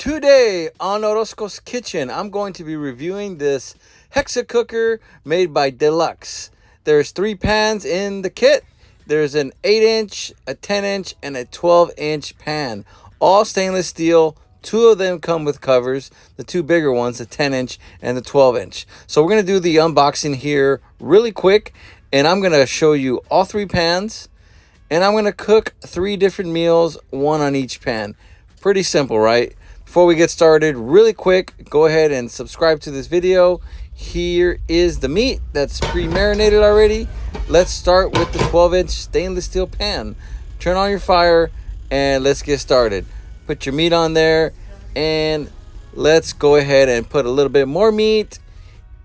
Today on Orozco's Kitchen, I'm going to be reviewing this Hexa cooker made by Deluxe. There's 3 pans in the kit. There's an 8-inch, a 10-inch, and a 12-inch pan. All stainless steel. 2 of them come with covers. The 2 bigger ones, the 10-inch and the 12-inch. So we're going to do the unboxing here really quick. And I'm going to show you all 3 pans. And I'm going to cook 3 different meals, 1 on each pan. Pretty simple, right? Before we get started, really quick, go ahead and subscribe to this video. Here is the meat that's pre-marinated already. Let's start with the 12-inch stainless steel pan. Turn on your fire and let's get started. Put your meat on there and let's go ahead and put a little bit more meat.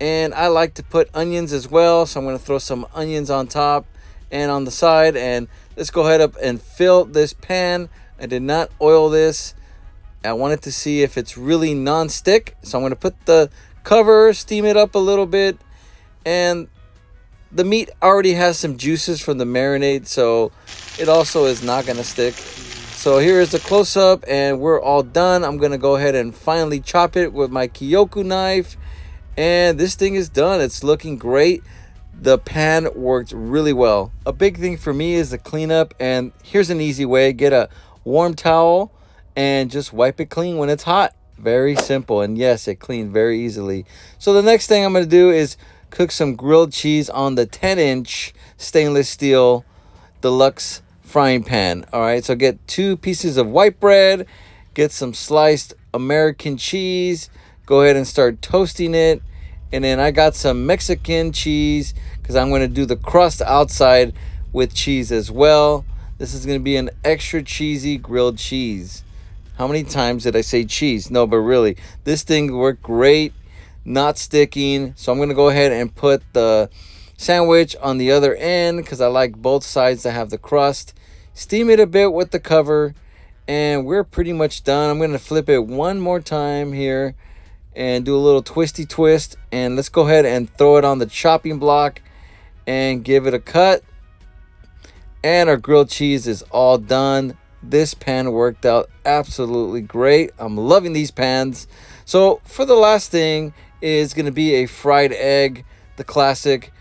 And I like to put onions as well, so I'm going to throw some onions on top and on the side. And let's go ahead up and fill this pan. I did not oil this. I wanted to see if it's really non-stick, so I'm going to put the cover, steam it up a little bit, and the meat already has some juices from the marinade, so it also is not going to stick. So here is the close-up, and we're all done. I'm going to go ahead and finally chop it with my Kyoku knife, and this thing is done. It's looking great. The pan worked really well. A big thing for me is the cleanup, and here's an easy way. Get a warm towel and just wipe it clean when it's hot. Very simple. And yes, it cleaned very easily. So the next thing I'm going to do is cook some grilled cheese on the 10-inch stainless steel Deluxe frying pan. All right, so get 2 pieces of white bread, get some sliced American cheese, go ahead and start toasting it. And then I got some Mexican cheese because I'm going to do the crust outside with cheese as well. This is going to be an extra cheesy grilled cheese. How many times did I say cheese? No, but really, this thing worked great, not sticking. So I'm going to go ahead and put the sandwich on the other end because I like both sides to have the crust. Steam it a bit with the cover, and we're pretty much done. I'm going to flip it one more time here and do a little twisty twist. And let's go ahead and throw it on the chopping block and give it a cut. And our grilled cheese is all done. This pan worked out absolutely great. I'm loving these pans. So for the last thing is going to be a fried egg, the classic.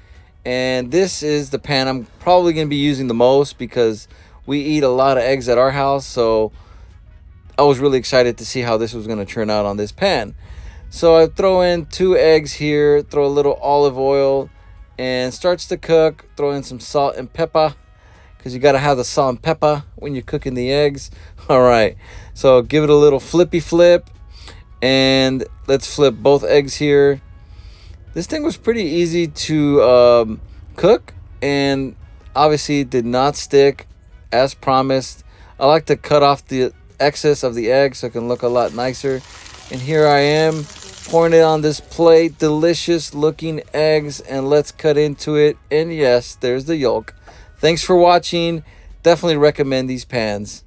And this is the pan I'm probably going to be using the most because we eat a lot of eggs at our house. So I was really excited to see how this was going to turn out on this pan. So I throw in 2 eggs here, throw a little olive oil, and starts to cook. Throw in some salt and pepper, because you got to have the salt and pepper when you're cooking the eggs. All right, so give it a little flippy flip, and let's flip both eggs here. This thing was pretty easy to cook, and obviously did not stick as promised. I like to cut off the excess of the egg so it can look a lot nicer. And here I am pouring it on this plate. Delicious looking eggs, and let's cut into it. And yes, there's the yolk. Thanks for watching. Definitely recommend these pans.